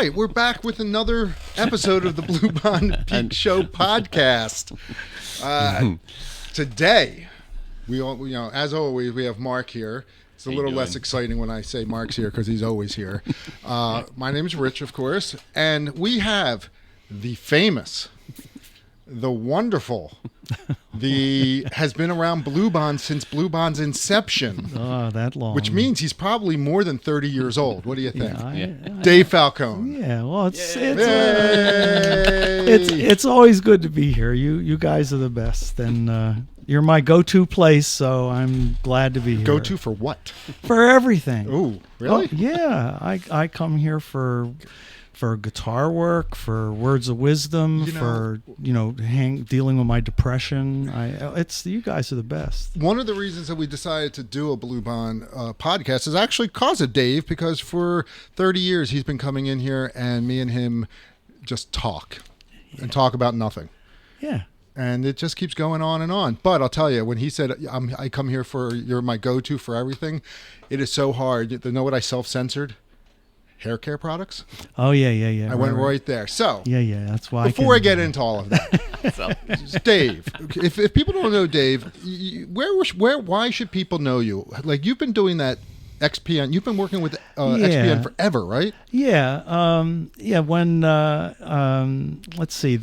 right, we're back with another episode of the Bluebond PeekShow podcast. Today, as always, we have Mark here. It's a little less exciting when I say Mark's here because he's always here. My name is Rich, of course, and we have the famous, the wonderful, has been around Bluebond since Bluebond's inception. Oh, that long. Which means he's probably more than 30 years old. What do you think? Yeah, Dave Falcone. Yeah, well, it's always good to be here. You guys are the best, and you're my go-to place, so I'm glad to be here. Go-to for what? For everything. Ooh, really? Oh, yeah, I come here for guitar work, for words of wisdom, for dealing with my depression. You guys are the best. One of the reasons that we decided to do a Bluebond podcast is actually because of Dave, because for 30 years he's been coming in here and me and him just talk and talk about nothing. Yeah. And it just keeps going on and on. But I'll tell you, when he said, I come here you're my go-to for everything, it is so hard. You know what I self-censored? Hair care products. Oh, yeah. I went right there. So yeah, that's why. Before I get into all of that, Dave, if people don't know Dave, why should people know you? Like, you've been doing that XPN. You've been working with XPN forever, right? Yeah. When let's see,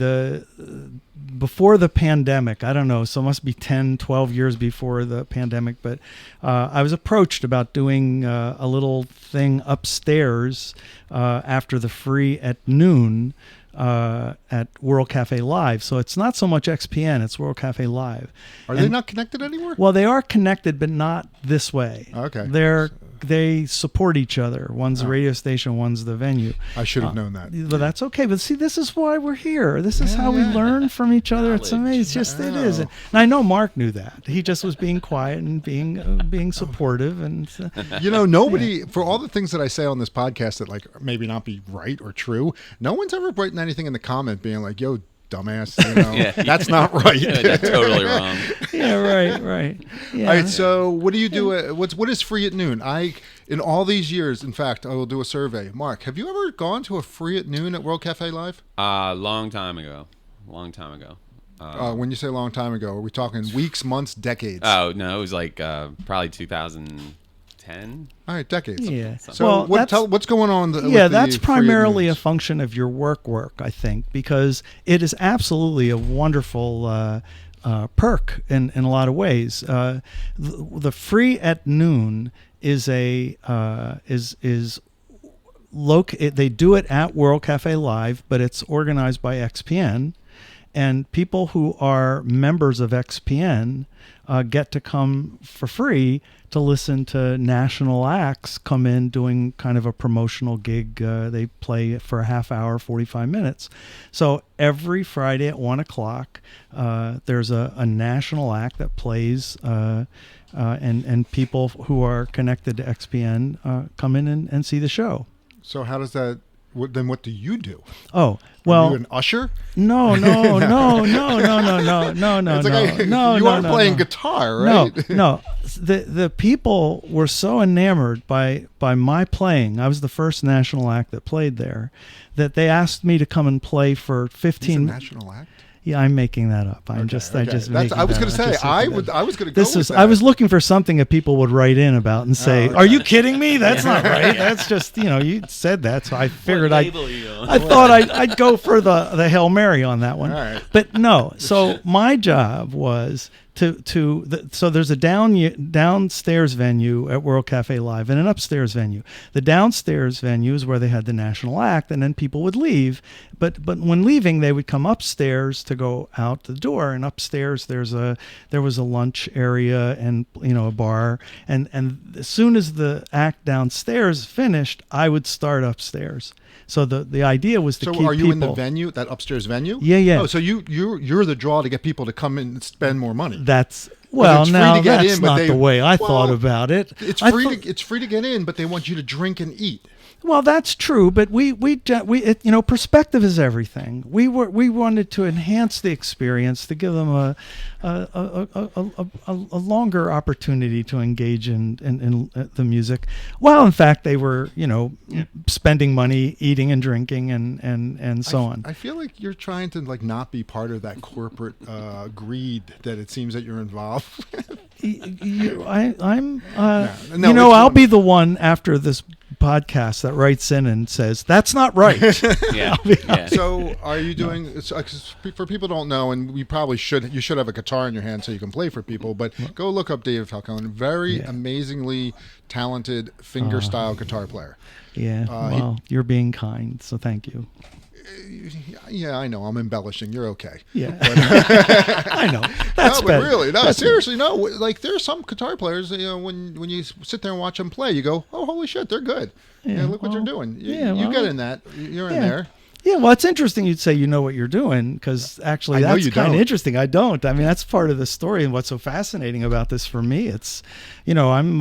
before the pandemic, I don't know, so it must be 10, 12 years before the pandemic, but I was approached about doing a little thing upstairs after the free at noon at World Cafe Live. So it's not so much XPN, it's World Cafe Live. Are they not connected anymore? Well, they are connected, but not this way. Okay. They support each other. One's the radio station, one's the venue. I should have known that. But that's okay. But see, this is why we're here. This is how we learn from each other. It's amazing. It is. And I know Mark knew that. He just was being quiet and being supportive. And nobody, for all the things that I say on this podcast that maybe not be right or true, no one's ever writing anything in the comment being like, yo, dumbass, that's not right. That's totally wrong. Yeah, right. Yeah. All right, so what do you do? What is free at noon? In all these years, in fact, I will do a survey. Mark, have you ever gone to a free at noon at World Cafe Live? Long time ago. When you say long time ago, are we talking weeks, months, decades? Oh, no, it was probably 2010. All right, decades. Yeah. So what's going on? That's primarily a function of your work, I think, because it is absolutely a wonderful perk in a lot of ways. The free at noon is they do it at World Cafe Live, but it's organized by XPN, and people who are members of XPN get to come for free to listen to national acts come in doing kind of a promotional gig. They play for a half hour, 45 minutes. So every Friday at 1 o'clock, there's a national act that plays, and people who are connected to XPN come in and see the show. So how does that... Then what do you do? Oh, well... Are you an usher? No. It's you are playing guitar, right? No. The people were so enamored by my playing. I was the first national act that played there, that they asked me to come and play for 15 minutes. National act? Yeah, I'm making that up. I was going to say I was going to go with that. I was looking for something that people would write in about and say, "Are you kidding me? That's not right. That's just you said that." So I figured I thought I'd go for the Hail Mary on that one. All right. But no. So my job was so there's a downstairs venue at World Cafe Live and an upstairs venue. The downstairs venue is where they had the national act, and then people would leave. But when leaving, they would come upstairs to go out the door. And upstairs there was a lunch area and a bar. And as soon as the act downstairs finished, I would start upstairs. So the idea was to keep people. So are you in the venue, that upstairs venue? Yeah. Oh, so you're the draw to get people to come in and spend more money. That's not the way I thought about it. It's free to get in, but they want you to drink and eat. Well, that's true, but perspective is everything. We wanted to enhance the experience, to give them a longer opportunity to engage in the music, while in fact they were spending money, eating and drinking, and so on. I feel like you're trying to not be part of that corporate greed that it seems that you're involved with. I'll be the one after this podcast that writes in and says that's not right. Yeah. So are you doing, for people who don't know, and you should have a guitar in your hand so you can play for people, but go look up David Falcone, very amazingly talented fingerstyle guitar player. You're being kind, so thank you. Yeah, I know. I'm embellishing. You're okay. Yeah, I know. That's but really, seriously, no. Like, there's some guitar players. When you sit there and watch them play, you go, "Oh, holy shit, they're good." Yeah, look what they're doing. You get in that. You're in there. Yeah, well, it's interesting you'd say you know what you're doing, because actually that's kind of interesting. I don't. I mean, that's part of the story, and what's so fascinating about this for me, it's, I'm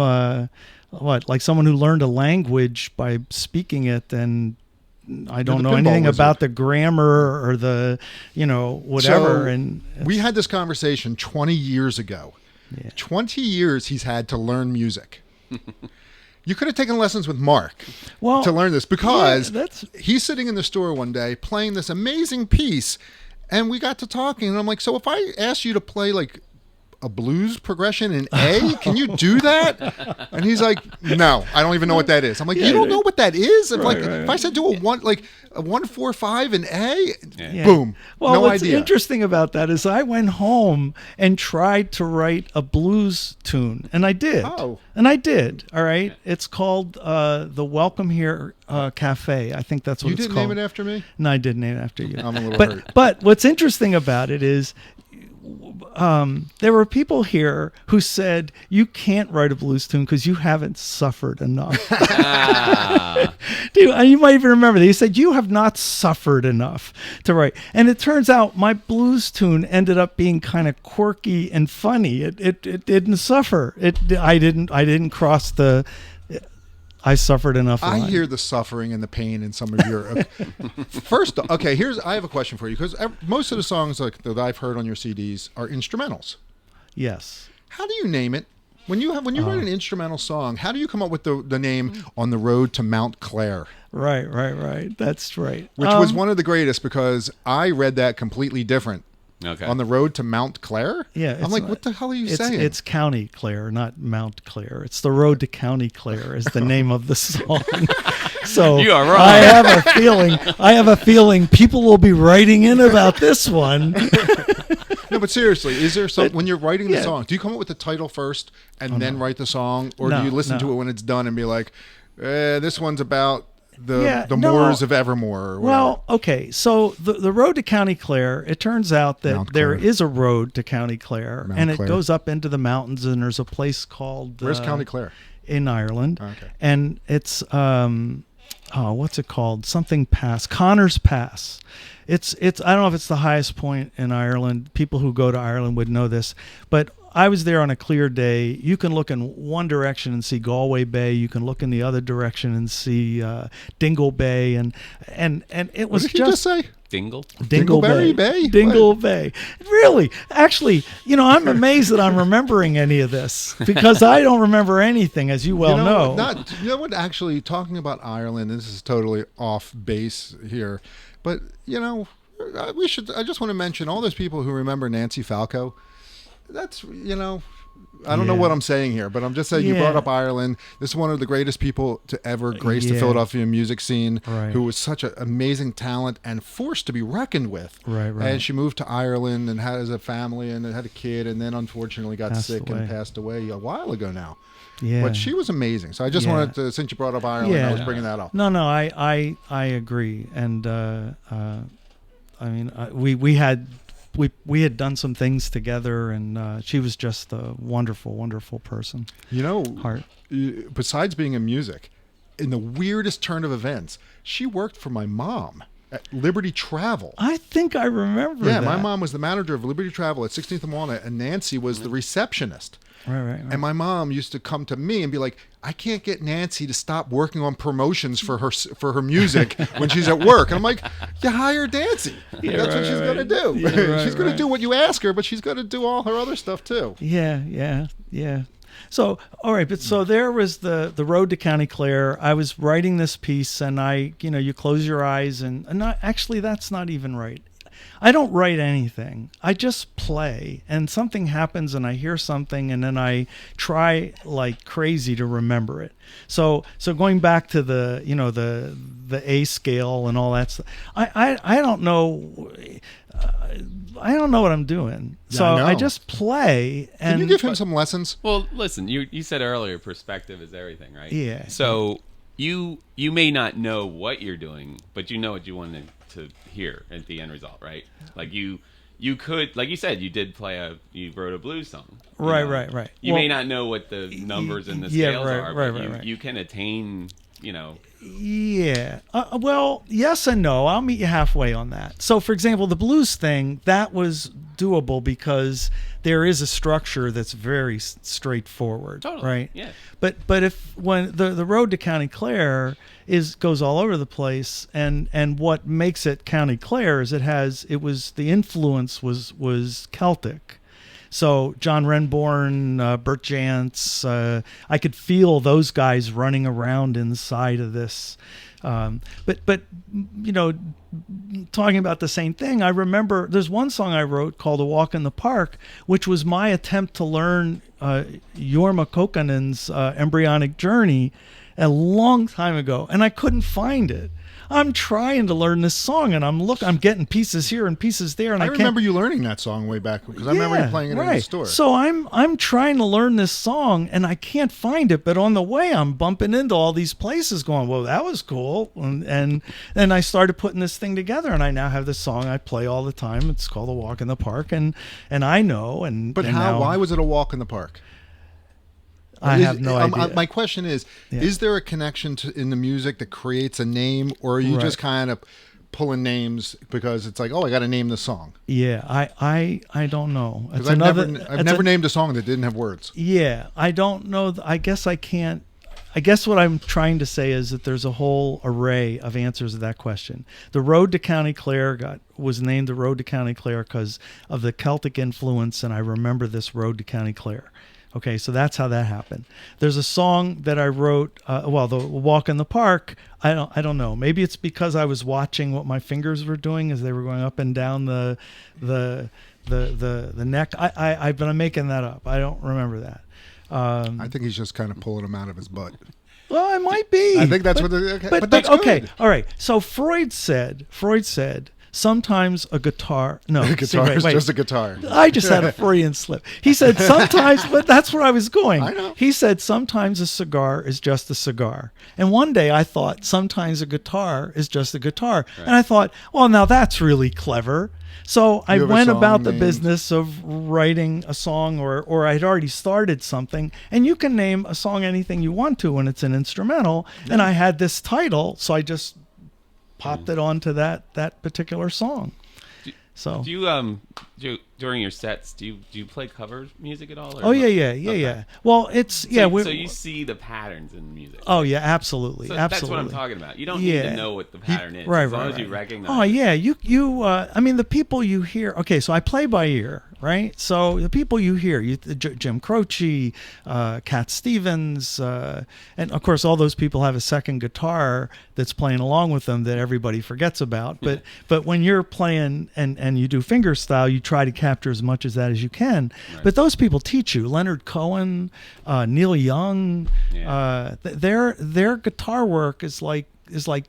like someone who learned a language by speaking it, and I don't know anything about the grammar or the, whatever. So and we had this conversation 20 years ago. Yeah. 20 years he's had to learn music. You could have taken lessons with Mark to learn this, because he's sitting in the store one day playing this amazing piece, and we got to talking, and I'm like, so if I asked you to play like a blues progression in A, can you do that? And he's like, no, I don't even know what that is. I'm like, you don't know what that is? If I said do a 1-4-5 in A, boom, well, no what's idea. interesting about that is I went home and tried to write a blues tune, and I did. All right. It's called the Welcome Here Cafe. I think that's what it's called. You didn't name it after me? No, I did name it after you. I'm a little hurt. But what's interesting about it is, there were people here who said you can't write a blues tune because you haven't suffered enough. Dude, you might even remember they said you have not suffered enough to write. And it turns out my blues tune ended up being kind of quirky and funny. It didn't suffer. I didn't cross the I suffered enough. I hear the suffering and the pain in some of your. First, okay, I have a question for you, because most of the songs that I've heard on your CDs are instrumentals. Yes. How do you name it? When you write an instrumental song, how do you come up with the name On the Road to Mount Clair? Right. That's right. Which was one of the greatest, because I read that completely different. Okay. On the Road to Mount Clair? Yeah. I'm like, what the hell are you saying? It's County Clair, not Mount Clair. It's the Road to County Clair is the name of the song. So you are wrong. I have a feeling people will be writing in about this one. No, but seriously, is there some, when you're writing the song, do you come up with the title first and then write the song? Or do you listen to it when it's done and be like, this one's about the moors of Evermore? Or well, okay. So the road to County Clare, it turns out that there is a road to County Clare, and it goes up into the mountains, and there's a place called... Where's County Clare? In Ireland. Okay. And it's... what's it called? Something Pass. Connors Pass. It's I don't know if it's the highest point in Ireland. People who go to Ireland would know this, but I was there on a clear day. You can look in one direction and see Galway Bay. You can look in the other direction and see Dingle Bay, and it was what did you just say? Dingleberry Bay? Dingle Bay. Really? Actually, I'm amazed that I'm remembering any of this, because I don't remember anything, as you well know. You know what? Actually, talking about Ireland, this is totally off base here, but we should. I just want to mention all those people who remember Nancy Falco. That's I don't know what I'm saying here, but I'm just saying you brought up Ireland. This is one of the greatest people to ever grace the Philadelphia music scene, who was such an amazing talent and force to be reckoned with. Right. And she moved to Ireland and has a family and had a kid, and then unfortunately got sick and passed away a while ago now. Yeah. But she was amazing. So I just wanted to, since you brought up Ireland, I was bringing that up. No, I agree. And I mean, we had done some things together, and she was just a wonderful, wonderful person. Besides being in music, in the weirdest turn of events, she worked for my mom at Liberty Travel. I think I remember that. Yeah, my mom was the manager of Liberty Travel at 16th and Walnut, and Nancy was the receptionist. Right. And my mom used to come to me and be like, I can't get Nancy to stop working on promotions for her music when she's at work. And I'm like, you hired Nancy. That's what she's going to do. Yeah, she's going to do what you ask her, but she's going to do all her other stuff too. Yeah. So, all right, but so there was the road to County Clare. I was writing this piece, and you close your eyes, and actually, that's not even right. I don't write anything. I just play, and something happens, and I hear something, and then I try like crazy to remember it. So going back to the A scale and all that stuff, I don't know. I don't know what I'm doing. Yeah, So I I just play. And Can you give him some lessons? Well, listen, you said earlier perspective is everything, right? Yeah. So you may not know what you're doing, but you know what you wanted to hear at the end result, right? Like you could, like you said, you wrote a blues song. Right. You may not know what the numbers and the scales are, but you can attain, Yeah. Well, yes and no. I'll meet you halfway on that. So, for example, the blues thing, that was doable because there is a structure that's very straightforward. Totally. Right? Yeah. But when the road to County Clare goes all over the place, and what makes it County Clare is the influence was Celtic. So John Renbourn, Bert Jantz, I could feel those guys running around inside of this. But talking about the same thing, I remember there's one song I wrote called "A Walk in the Park," which was my attempt to learn Jorma Kokkonen's Embryonic Journey a long time ago, and I couldn't find it. I'm trying to learn this song, and I'm getting pieces here and pieces there, and I remember you learning that song way back because I remember you playing it in the store. So I'm trying to learn this song, and I can't find it. But on the way, I'm bumping into all these places, going, "Well, that was cool," and then I started putting this thing together, and I now have this song I play all the time. It's called "A Walk in the Park," and I know. But why was it a walk in the park? I have no idea. My question is there a connection in the music that creates a name, or are you just kind of pulling names because it's like, oh, I got to name the song? Yeah, I don't know. Because I've never named a song that didn't have words. Yeah, I don't know. I guess I can't. I guess what I'm trying to say is that there's a whole array of answers to that question. The road to County Clare was named the road to County Clare because of the Celtic influence, and I remember this road to County Clare. Okay, so that's how that happened. There's a song that I wrote, the Walk in the Park. I don't know. Maybe it's because I was watching what my fingers were doing as they were going up and down the neck. But I'm making that up. I don't remember that. I think he's just kind of pulling them out of his butt. Well, it might be. I think that's what. Okay, but that's okay. good. All right. So Freud said. Sometimes a guitar. No, a guitar is wait. just a guitar. I just had a Freudian slip. He said sometimes, but that's where I was going. I know. He said sometimes a cigar is just a cigar. And one day I thought sometimes a guitar is just a guitar. Right. And I thought, well, now that's really clever. So I went about the business of writing a song, or I'd already started something. And you can name a song anything you want to when it's an instrumental. Yeah. And I had this title, so I just popped it onto that particular song. Do you during your sets do you play cover music at all? Or yeah. Well, it's So you see the patterns in music. Oh yeah, absolutely. That's what I'm talking about. You don't need to know what the pattern is, as long as you recognize. Oh yeah, you. I mean, the people you hear. Okay, so I play by ear, right? So the people you hear, Jim Croce, Cat Stevens, and of course all those people have a second guitar that's playing along with them that everybody forgets about. But when you're playing and you do fingerstyle, you try to capture as much of that as you can. Right. But those people teach you. Leonard Cohen, Neil Young, their guitar work is like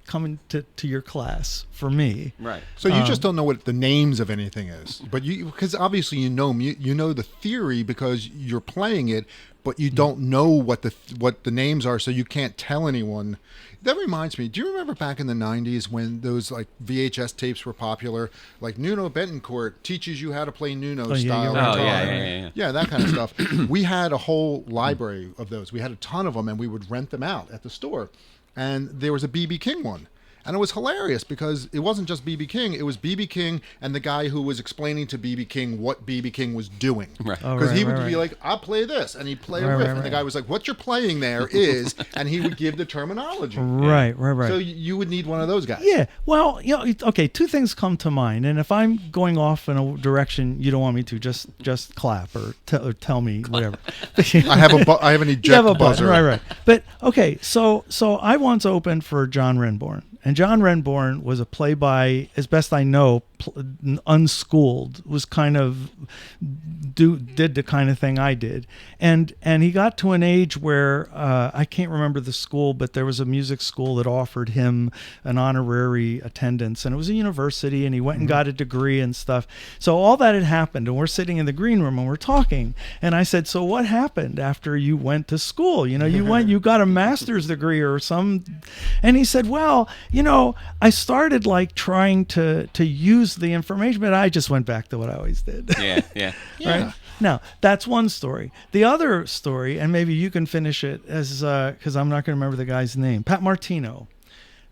coming to your class for me. Right. So you just don't know what the names of anything is, but because obviously you know the theory because you're playing it, but you don't know what the names are, so you can't tell anyone. That reminds me, do you remember back in the 90s when those like VHS tapes were popular? Like Nuno Betancourt teaches you how to play Nuno style guitar. Yeah, that kind of stuff. We had a whole library of those. We had a ton of them, and we would rent them out at the store. And there was a B.B. King one. And it was hilarious because it wasn't just B.B. King. It was B.B. King and the guy who was explaining to B.B. King what B.B. King was doing. Right. Because he would be like, I'll play this. And he'd play a riff. And the guy was like, what you're playing there is, and he would give the terminology. Right. So you would need one of those guys. Yeah. Well, okay, two things come to mind. And if I'm going off in a direction you don't want me to, just clap or tell me whatever. I have an eject buzzer. Right. But okay, so I once opened for John Renbourn. And John Renbourn was a play-by, as best I know, unschooled, was kind of did the kind of thing I did, and he got to an age where I can't remember the school, but there was a music school that offered him an honorary attendance, and it was a university, and he went and got a degree and stuff. So all that had happened, and we're sitting in the green room and we're talking, and I said, "So what happened after you went to school? You got a master's degree or some?" And he said, "Well, I started like trying to use the information, but I just went back to what I always did." Yeah. Right? Now, that's one story. The other story, and maybe you can finish it, as because I'm not going to remember the guy's name, Pat Martino.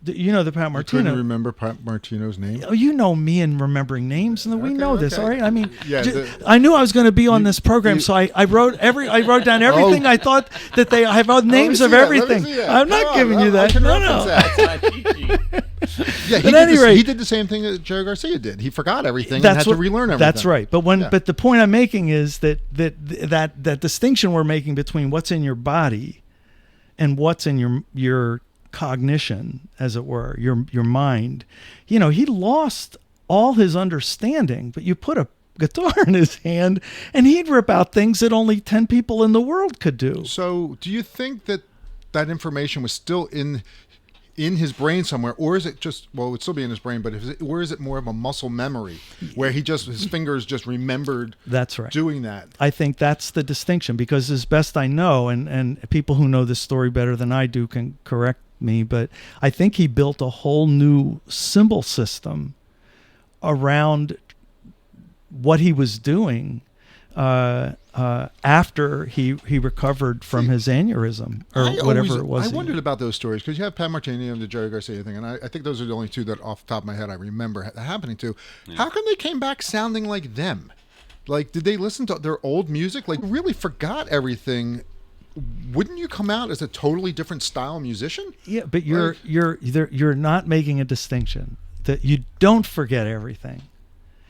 You know the Pat Martino. You couldn't remember Pat Martino's name? Oh, you know me and remembering names, and we know this, all right? I mean, yeah, I knew I was going to be on this program, so I wrote down everything I thought that I wrote names of everything. I'm not giving you that. No. Yeah, he did the same thing that Jerry Garcia did. He forgot everything and had to relearn everything. That's right. But the point I'm making is that distinction we're making between what's in your body and what's in your cognition, as it were, your mind. He lost all his understanding, but you put a guitar in his hand and he'd rip out things that only 10 people in the world could do. So do you think that information was still in his brain somewhere, or is it just, well, it would still be in his brain, but or is it more of a muscle memory where his fingers just remembered that's right. doing that? I think that's the distinction, because as best I know, and people who know this story better than I do can correct me, but I think he built a whole new symbol system around what he was doing after he recovered from his aneurysm or whatever it was. I wondered about those stories because you have Pat Martino and the Jerry Garcia thing, and I think those are the only two that off the top of my head I remember happening to. Yeah. How come they came back sounding like them? Like, did they listen to their old music? Like, really forgot everything? Wouldn't you come out as a totally different style musician? Yeah, but you're not making a distinction. That you don't forget everything.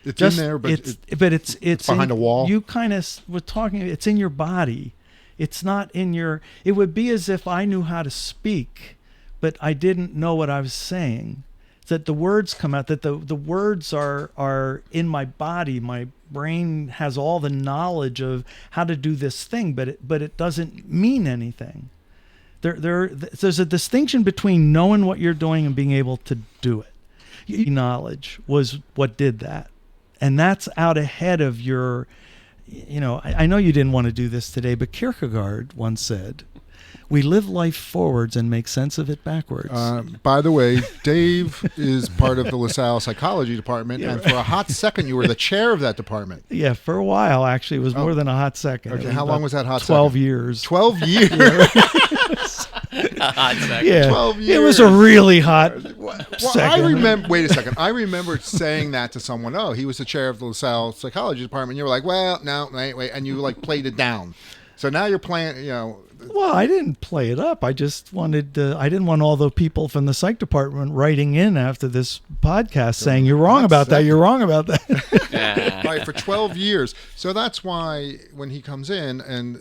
It's in there, but it's behind a wall. You kind of were talking. It's in your body. It's not in your. It would be as if I knew how to speak, but I didn't know what I was saying. That the words come out. That the words are in my body. My brain has all the knowledge of how to do this thing, but it doesn't mean anything. There's a distinction between knowing what you're doing and being able to do it. Knowledge was what did that. And that's out ahead of your, I know you didn't want to do this today, but Kierkegaard once said, "We live life forwards and make sense of it backwards." By the way, Dave is part of the LaSalle psychology department, and for a hot second, you were the chair of that department. Yeah, for a while, actually. It was more than a hot second. Okay, how long was that hot 12 second? years. 12 years? A hot second. Yeah, 12 years. It was a really hot second. I remember. Wait a second. I remember saying that to someone. Oh, he was the chair of the LaSalle psychology department. You were like, "Well, no, wait," and you like played it down. So now you're playing. Well, I didn't play it up. I just wanted. I didn't want all the people from the psych department writing in after this podcast saying you're wrong about that. You're wrong about that. Right, for 12 years. So that's why when he comes in and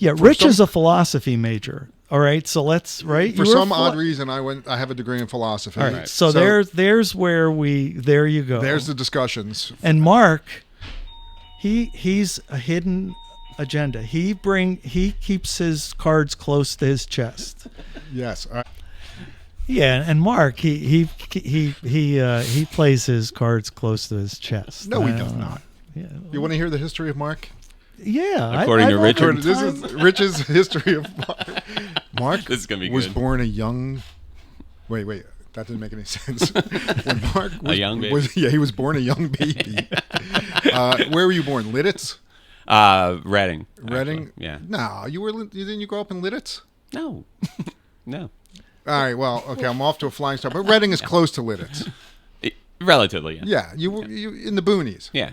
Rich is a philosophy major. All right, so let's For some odd reason, I have a degree in philosophy. All right, so there's where there you go. There's the discussions. And Mark, he's a hidden agenda. He keeps his cards close to his chest. Yes. Yeah, and Mark, he plays his cards close to his chest. No, he does not. Yeah. You want to hear the history of Mark? Yeah. According to Richard. This is Rich's history of Mark. Mark this is gonna be was good. born a young... Wait. That didn't make any sense. When Mark was, a young baby? He was born a young baby. Where were you born? Lidditz? Reading. Reading? Actually. Yeah. No, didn't you grow up in Lidditz? No. No. All right. Well, okay. I'm off to a flying start, but Reading is close to Lidditz. Relatively, yeah. Yeah, you in the boonies. Yeah.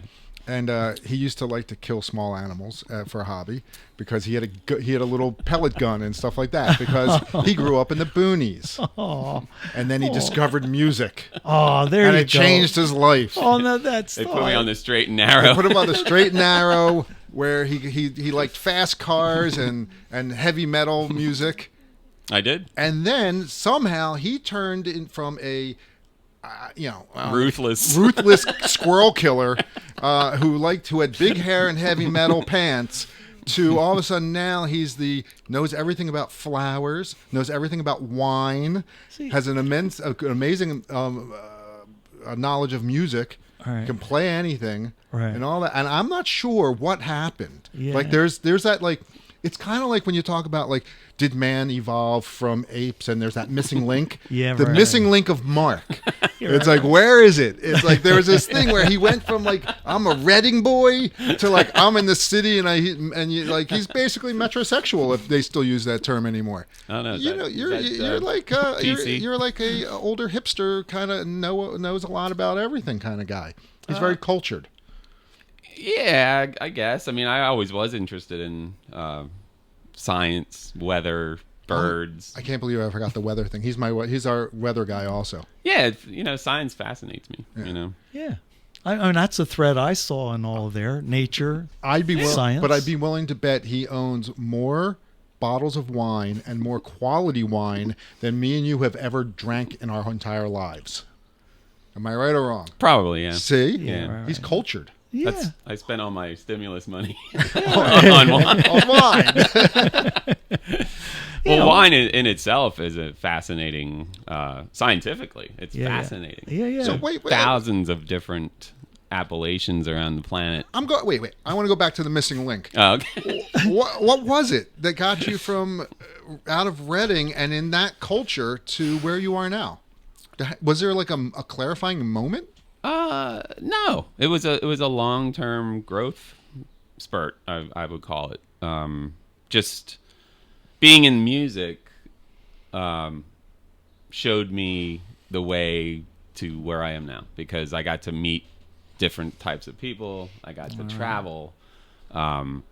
And he used to like to kill small animals for a hobby because he had a little pellet gun and stuff like that because he grew up in the boonies. Oh. And then he discovered music. Oh, there and you it go. changed his life. Oh no, that's They put me on the straight and narrow. They put him on the straight and narrow where he liked fast cars and heavy metal music. I did. And then somehow he turned in from a ruthless squirrel killer who had big hair and heavy metal pants to all of a sudden now knows everything about flowers, knows everything about wine, has an amazing knowledge of music, right. Can play anything, right. And all that. And I'm not sure what happened. Yeah. Like there's that like. It's kind of like when you talk about like, did man evolve from apes? And there's that missing link. Yeah, the right. missing link of Mark. It's right. like, where is it? It's like there was this thing where he went from like I'm a Reading boy to like I'm in the city he's basically metrosexual if they still use that term anymore. I don't know. You're like a older hipster kind of knows a lot about everything kind of guy. He's very cultured. Yeah, I guess. I mean, I always was interested in science, weather, birds. I can't believe I forgot the weather thing. He's our weather guy also. Yeah, science fascinates me. Yeah. Yeah. I mean, that's a thread I saw in all of there. Nature, science. But I'd be willing to bet he owns more bottles of wine and more quality wine than me and you have ever drank in our entire lives. Am I right or wrong? Probably, yeah. See? Yeah. Right. He's cultured. Yeah. I spent all my stimulus money on wine. On wine. Well, wine in itself is a fascinating, scientifically, it's fascinating. Yeah. So wait. Thousands of different appellations around the planet. Wait. I want to go back to the missing link. Oh, okay. What was it that got you from out of Reading and in that culture to where you are now? Was there like a clarifying moment? No. It was a long-term growth spurt, I would call it. Just being in music showed me the way to where I am now because I got to meet different types of people. I got to travel. And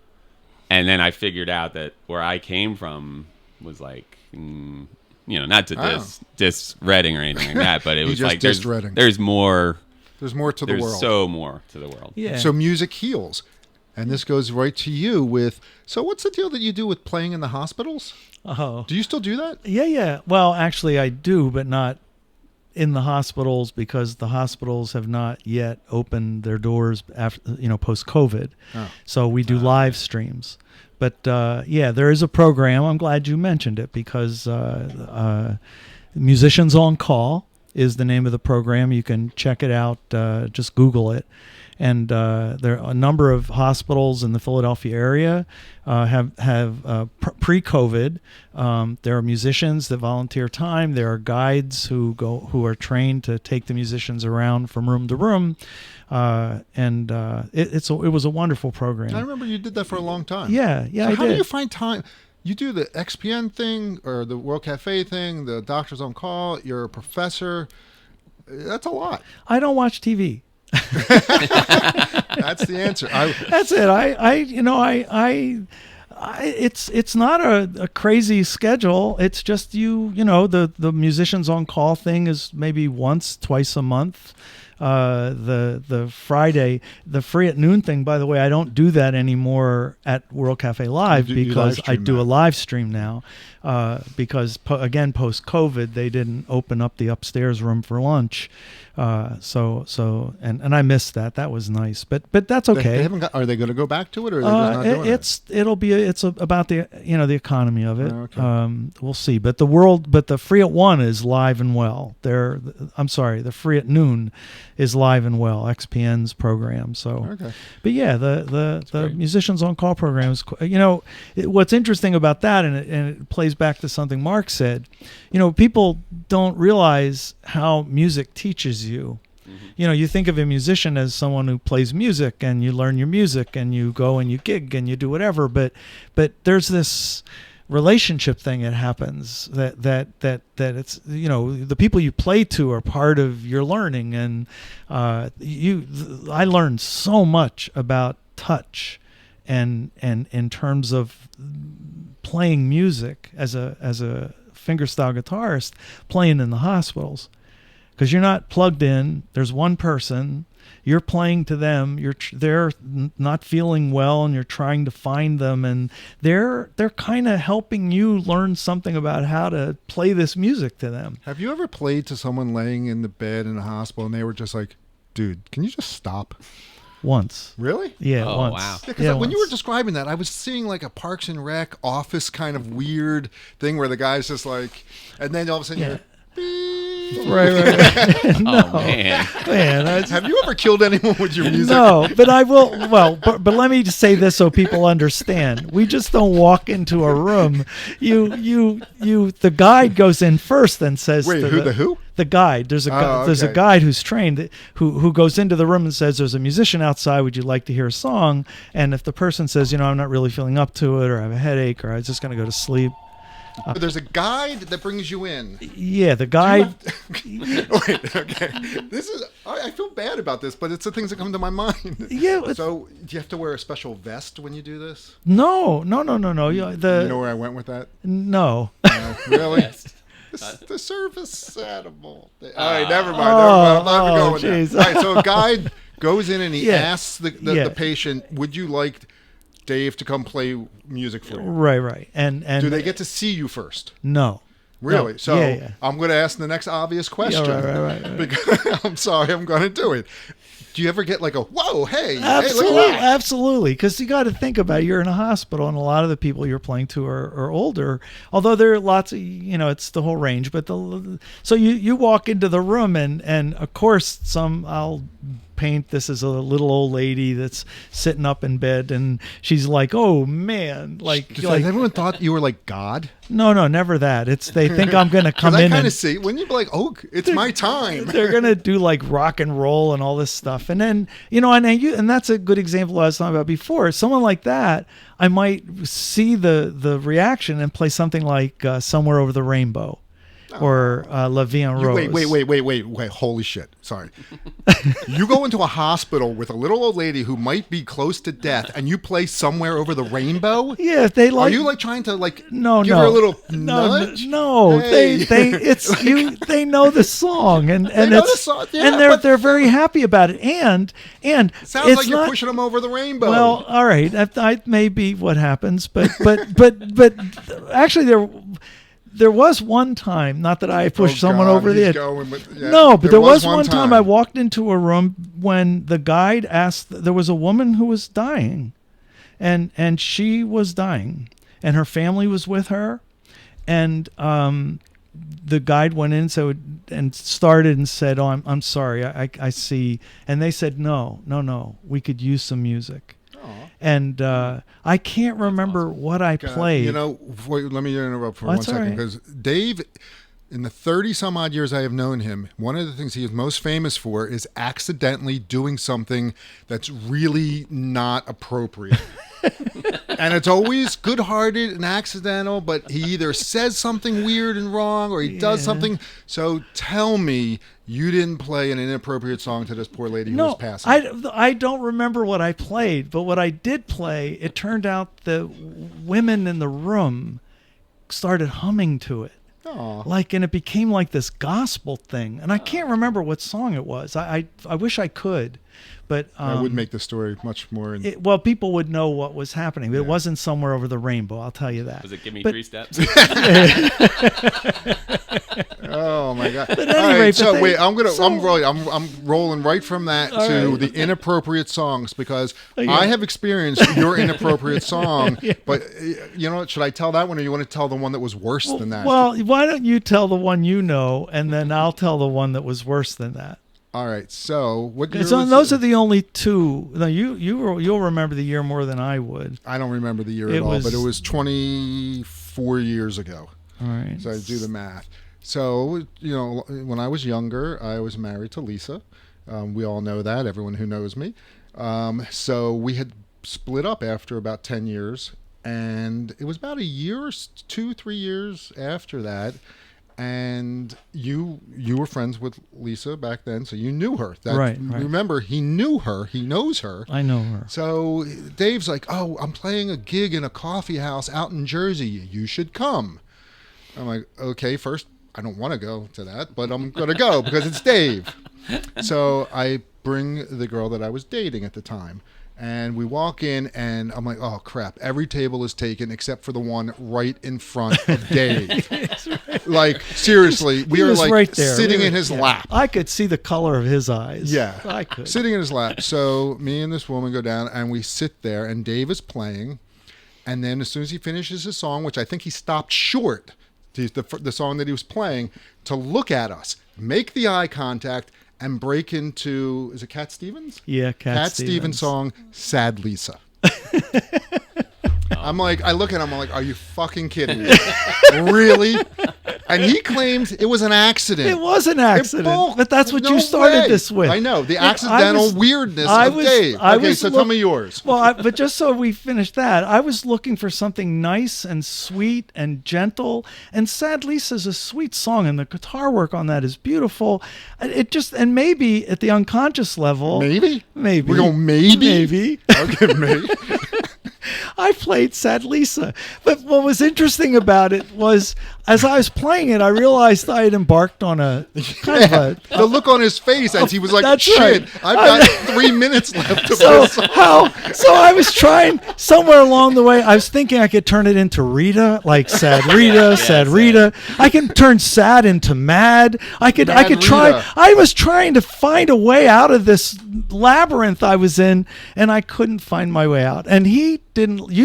then I figured out that where I came from was like, not to diss Reading or anything like that, but it was like there's more. There's more to the world. There's so more to the world. Yeah. So music heals. And this goes right to you with, so what's the deal that you do with playing in the hospitals? Oh. Do you still do that? Yeah. Well, actually I do, but not in the hospitals because the hospitals have not yet opened their doors after, post-COVID. Oh. So we do live streams. But there is a program. I'm glad you mentioned it because Musicians on Call is the name of the program. You can check it out. Just Google it. And there are a number of hospitals in the Philadelphia area have pre-COVID. There are musicians that volunteer time. There are guides who are trained to take the musicians around from room to room. It was a wonderful program. I remember you did that for a long time. Yeah, so I how did. Do you find time? You do the XPN thing or the World Cafe thing, the Doctors on Call. You're a professor. That's a lot. I don't watch TV. That's the answer. That's it. It's not a crazy schedule. It's just the Musicians on Call thing is maybe twice a month. The Friday, the Free at Noon thing, by the way, I don't do that anymore at World Cafe Live because I do a live stream now. Because again, post-COVID, they didn't open up the upstairs room for lunch. So I missed that. That was nice, but that's okay. They haven't are they going to go back to it, or are they just not doing it? It's about the the economy of it. Okay. We'll see. But the Free at 1 is live and well. The Free at Noon is live and well. XPN's program. So, okay. But yeah, the Musicians on Call program is. What's interesting about that, and it plays back to something Mark said. People don't realize how music teaches you. Mm-hmm. You think of a musician as someone who plays music and you learn your music and you go and you gig and you do whatever, but there's this relationship thing that happens, that it's, you know, the people you play to are part of your learning. And I learned so much about touch and in terms of playing music as a fingerstyle guitarist, playing in the hospitals, because you're not plugged in. There's one person. You're playing to them. They're not feeling well, and you're trying to find them, and they're kind of helping you learn something about how to play this music to them. Have you ever played to someone laying in the bed in the hospital, and they were just like, "Dude, can you just stop?" Once. Really? Yeah, Oh, once. wow. Yeah, because when you were describing that, I was seeing like a Parks and Rec office kind of weird thing where the guy's just like, and then all of a sudden you're. Right. No, Oh man. Have you ever killed anyone with your music? No, but I will. Well, but let me just say this so people understand. We just don't walk into a room. The guide goes in first and says, "Wait, who? The guide. There's a guide who's trained who goes into the room and says, "There's a musician outside. Would you like to hear a song?" And if the person says, "I'm not really feeling up to it, or I have a headache, or I'm just going to go to sleep." But there's a guide that brings you in. Yeah, the guide. Wait, okay. I feel bad about this, but it's the things that come to my mind. Yeah. So, do you have to wear a special vest when you do this? No. You You know where I went with that? No. No, really? The service animal. All right, never mind. I'm not going with that. All right, so a guide goes in and he asks the patient, "Would you like Dave to come play music for you?" Right. And do they get to see you first? No. Really? No. So Yeah. I'm going to ask the next obvious question. Yeah, right. Because I'm sorry, I'm going to do it. Do you ever get like a, "Whoa, hey, Absolutely, hey, look at that"? absolutely. Because you got to think about it. You're in a hospital, and a lot of the people you're playing to are older. Although there are lots of, it's the whole range. But so you walk into the room, and of course I'll paint this as a little old lady that's sitting up in bed, and she's like, "Oh man!" Has everyone thought you were like God? No, never that. They think I'm going to come in. I kind of see when you be like, "Oh, it's my time." They're going to do like rock and roll and all this stuff, and then and that's a good example I was talking about before. Someone like that, I might see the reaction and play something like "Somewhere Over the Rainbow." Or La Vie en Rose. Wait, holy shit. Sorry. You go into a hospital with a little old lady who might be close to death, and you play "Somewhere Over the Rainbow"? Yeah, they like. Are you like trying to like give no, her a little nudge? No, hey. they know the song, and they know the song, yeah, and they're very happy about it, and sounds like you're pushing them over the rainbow. Well, all right, that may be what happens, but actually there was one time, not that I pushed someone over the edge. No, but there was one time I walked into a room when the guide asked, there was a woman who was dying, and she was dying, and her family was with her, and the guide went in and started and said, "Oh, I'm sorry, I see," and they said, "No, we could use some music." And I can't remember what I played. Let me interrupt for 1 second, because Dave, in the 30 some odd years I have known him, one of the things he is most famous for is accidentally doing something that's really not appropriate. And it's always good-hearted and accidental, but he either says something weird and wrong or he does something. So tell me you didn't play an inappropriate song to this poor lady who was passing. I don't remember what I played, but what I did play, it turned out the women in the room started humming to it. And it became like this gospel thing. And I can't remember what song it was. I wish I could. But that would make the story much more. People would know what was happening. It wasn't "Somewhere Over the Rainbow." I'll tell you that. Was it "Give Me 3 Steps"? Oh my God! But anyway, right, so wait, I'm rolling right from that to the inappropriate songs, because I have experienced your inappropriate song. But should I tell that one, or you want to tell the one that was worse than that? Well, why don't you tell the one you know, and then I'll tell the one that was worse than that. All right. So what? Those are the only two. No, you'll remember the year more than I would. I don't remember the year at all, but it was 24 years ago. All right. So I do the math. So when I was younger, I was married to Lisa. We all know that. Everyone who knows me. So we had split up after about 10 years. and it was about a year or 2-3 years after that. And you were friends with Lisa back then, so you knew her. Right. Remember, he knew her. He knows her. I know her. So Dave's like, "Oh, I'm playing a gig in a coffee house out in Jersey. You should come." I'm like, "Okay, first, I don't want to go to that, but I'm going to go because it's Dave." So I bring the girl that I was dating at the time. And we walk in, and I'm like, "Oh, crap. Every table is taken except for the one right in front of Dave." Like, seriously, we are like right there. sitting in his lap. I could see the color of his eyes. Yeah. I could. Sitting in his lap. So me and this woman go down, and we sit there, and Dave is playing. And then as soon as he finishes his song, which I think he stopped short, the song that he was playing, to look at us, make the eye contact, and break into, is it Cat Stevens? Yeah, Cat Stevens song, Sad Lisa. I'm like, I look at him, I'm like, are you fucking kidding me? Really? And he claimed it was an accident. It was an accident, but that's what you started this with. I know, the accidental weirdness of Dave. Okay, so tell me yours. Well, but just so we finish that, I was looking for something nice and sweet and gentle, and Sad Lisa's a sweet song, and the guitar work on that is beautiful. It just, and maybe at the unconscious level. Maybe? Maybe. We're going maybe? Maybe. Okay, maybe. I played Sad Lisa. But what was interesting about it was, as I was playing it, I realized I had embarked on a kind of a... The look on his face as he was like, That's shit, right. I've got 3 minutes left to So play. so I was trying, somewhere along the way, I was thinking I could turn it into Rita, like Sad Rita, Sad Rita. I can turn sad into mad. I could try. Rita. I was trying to find a way out of this labyrinth I was in, and I couldn't find my way out. And you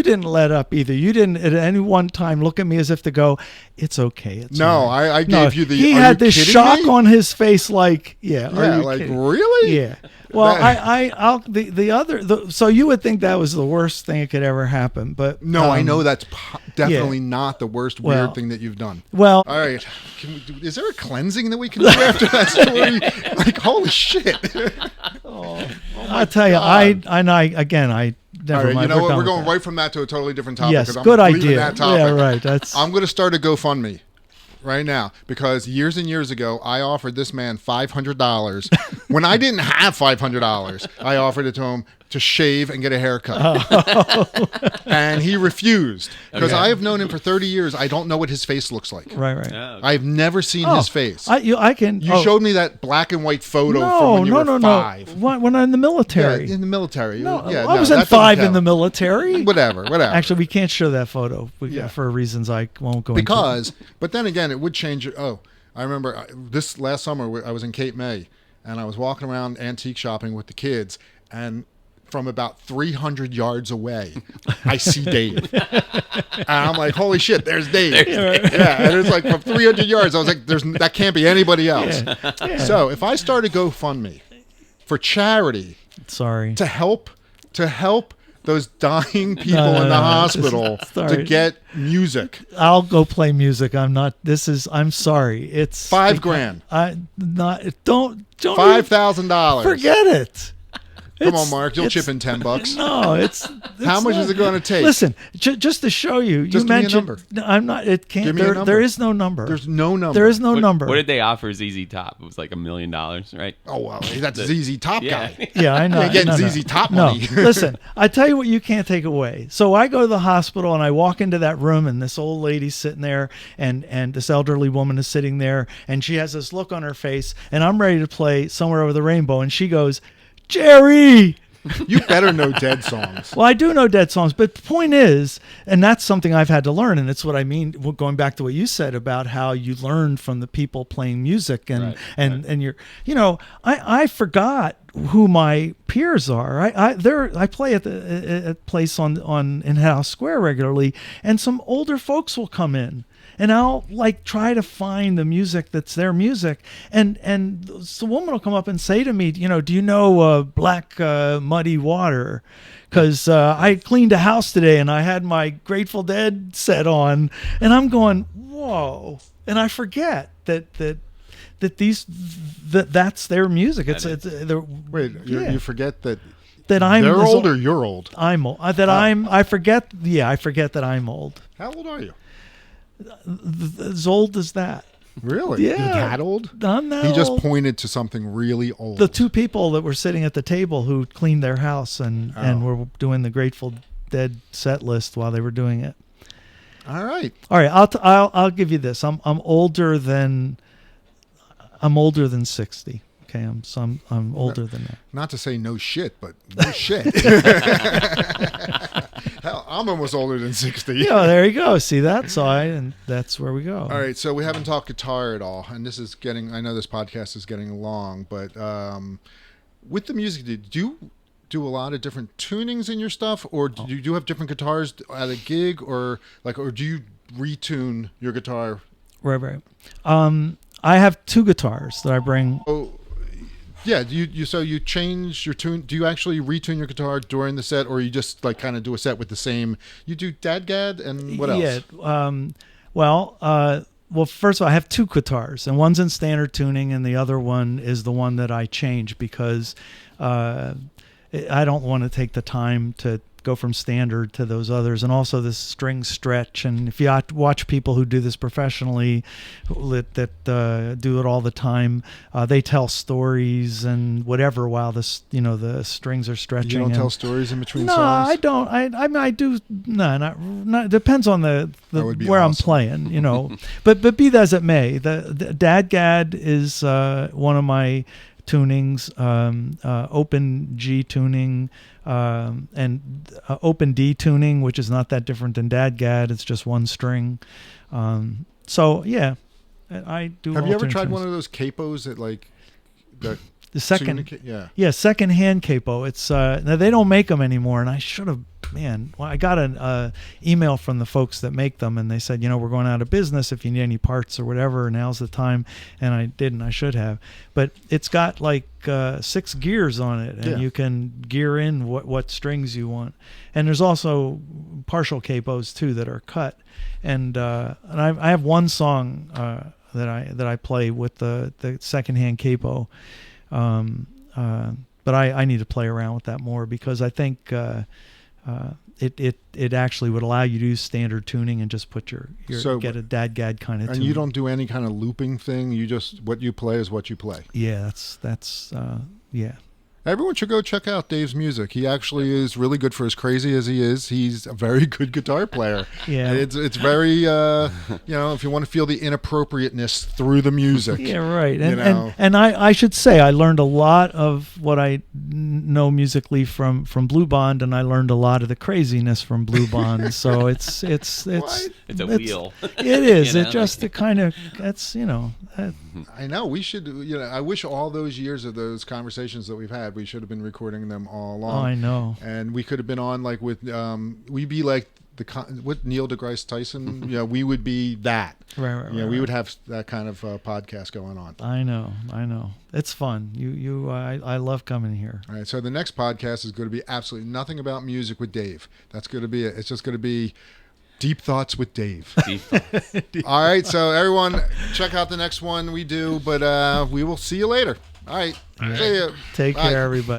didn't let up either. You didn't at any one time look at me as if to go, it's okay. It's No, all right. I gave you the. He are had you this kidding shock me? on his face, like, yeah. Are Yeah, you like, kidding? really? Yeah. Well, so you would think that was the worst thing that could ever happen, but No, I know that's definitely not the worst Well- weird thing that you've done. Well, All right. Is there a cleansing that we can do after that story? Like, holy shit. I'll tell you, God. I never All right, mind. you know what? done We're with going that. right from that to a totally different topic. Yes, 'cause I'm good leaving idea. That topic. Yeah, right. That's I'm going to start a GoFundMe right now because years and years ago, I offered this man $500. When I didn't have $500, I offered it to him to shave and get a haircut. And he refused because Okay. I have known him for 30 years. I don't know what his face looks like. right. Yeah, okay. I've never seen his face. I can. You showed me that black and white photo from No, when you were no. 5. When I'm in the military. Yeah, in the military. No, yeah, I was that in doesn't 5 in count. the military. Whatever. Actually, we can't show that photo Yeah. for reasons I won't go Because, but then again, it would change. Oh, I remember this last summer I was in Cape May, and I was walking around antique shopping with the kids, and from about 300 yards away, I see Dave, and I'm like, "Holy shit, there's Dave!" Yeah, and it's like from 300 yards, I was like, that can't be anybody else." Yeah. So if I start a GoFundMe for charity Sorry. to help those dying people No, in the no, hospital sorry. to get music. I'll go play music. I'm sorry. It's $5,000. Don't $5,000. forget it. Come on, Mark. You'll chip in $10. No, it's How much is it going to take? Listen, just to show you, Just you give me a mentioned. number. No, I'm not. It can't. Give me a number. There is no number. There's no number. There is no What, number. what did they offer ZZ Top? It was like $1 million, right? Oh, well, that's ZZ Top Yeah. guy. Yeah, I know. You ain't getting No. ZZ Top No, money. listen, I tell you what you can't take away. So I go to the hospital and I walk into that room and this old lady's sitting there and this elderly woman is sitting there and she has this look on her face and I'm ready to play Somewhere Over the Rainbow and she goes, Jerry! You better know Dead songs. Well, I do know Dead songs, but the point is, and that's something I've had to learn, and it's what I mean, going back to what you said about how you learn from the people playing music, and and you're, I forgot who my peers are. I play at the place on in House Square regularly, and some older folks will come in. And I'll try to find the music that's their music, and the woman will come up and say to me, do you know Black Muddy Water? Because I cleaned a house today and I had my Grateful Dead set on, and I'm going, whoa, and I forget that's their music. Wait, you forget that that I'm. They're old or you're old? I'm old. I forget. Yeah, I forget that I'm old. How old are you? As old as that. Really? Yeah. You're that old? I'm that He just old. pointed to something really old. The two people that were sitting at the table who cleaned their house and were doing the Grateful Dead set list while they were doing it. All right. All right. I'll give you this. I'm older than 60. Okay. I'm older than that. Not to say no shit, but no shit. Hell, I'm almost older than 60. Yeah, there you go. See that side, and that's where we go. All right, so we haven't talked guitar at all, and this is getting. I know this podcast is getting long, but with the music, do you do a lot of different tunings in your stuff, or do you have different guitars at a gig, or do you retune your guitar? Right. I have two guitars that I bring. Oh. Yeah, so you change your tune. Do you actually retune your guitar during the set, or you just like kind of do a set with the same? You do dadgad and what else? Yeah. Well, first of all, I have two guitars, and one's in standard tuning, and the other one is the one that I change because I don't want to take the time to go from standard to those others, and also this string stretch. And if you watch people who do this professionally, that do it all the time, they tell stories and whatever while the strings are stretching. You don't tell stories in between songs? No, I don't. I do. No, not. It depends on the where awesome. I'm playing. But be that as it may, the dadgad is one of my tunings, open G tuning, and open D tuning, which is not that different than dadgad. It's just one string. So yeah, I do. Have you ever tried one of those capos that like the second? Second hand capo. It's now they don't make them anymore, and I should have. Man, well, I got an email from the folks that make them, and they said, we're going out of business. If you need any parts or whatever, now's the time. And I didn't. I should have. But it's got like 6 gears on it, and you can gear in what strings you want. And there's also partial capos too that are cut. And I have one song that I play with the secondhand capo, but I need to play around with that more because I think. It actually would allow you to use standard tuning and just put your get a dadgad kind of. And tune. You don't do any kind of looping thing. You just what you play is what you play. Yeah, that's yeah. Everyone should go check out Dave's music. He actually is really good for as crazy as he is. He's a very good guitar player. Yeah. And it's very, if you want to feel the inappropriateness through the music. Yeah, right. And I should say I learned a lot of what I know musically from Bluebond, and I learned a lot of the craziness from Bluebond. So it's a wheel. It is. It's I know. We should. I wish all those years of those conversations that we've had, we should have been recording them all along. Oh, I know. And we could have been on like with. We'd be like with Neil deGrasse Tyson. We would be that. Right. We would have that kind of podcast going on. I know. It's fun. I love coming here. All right. So the next podcast is going to be absolutely nothing about music with Dave. That's going to be it. It's just going to be. Deep Thoughts with Dave. All right, so everyone, check out the next one we do, but we will see you later. All right. See you. Take care, everybody.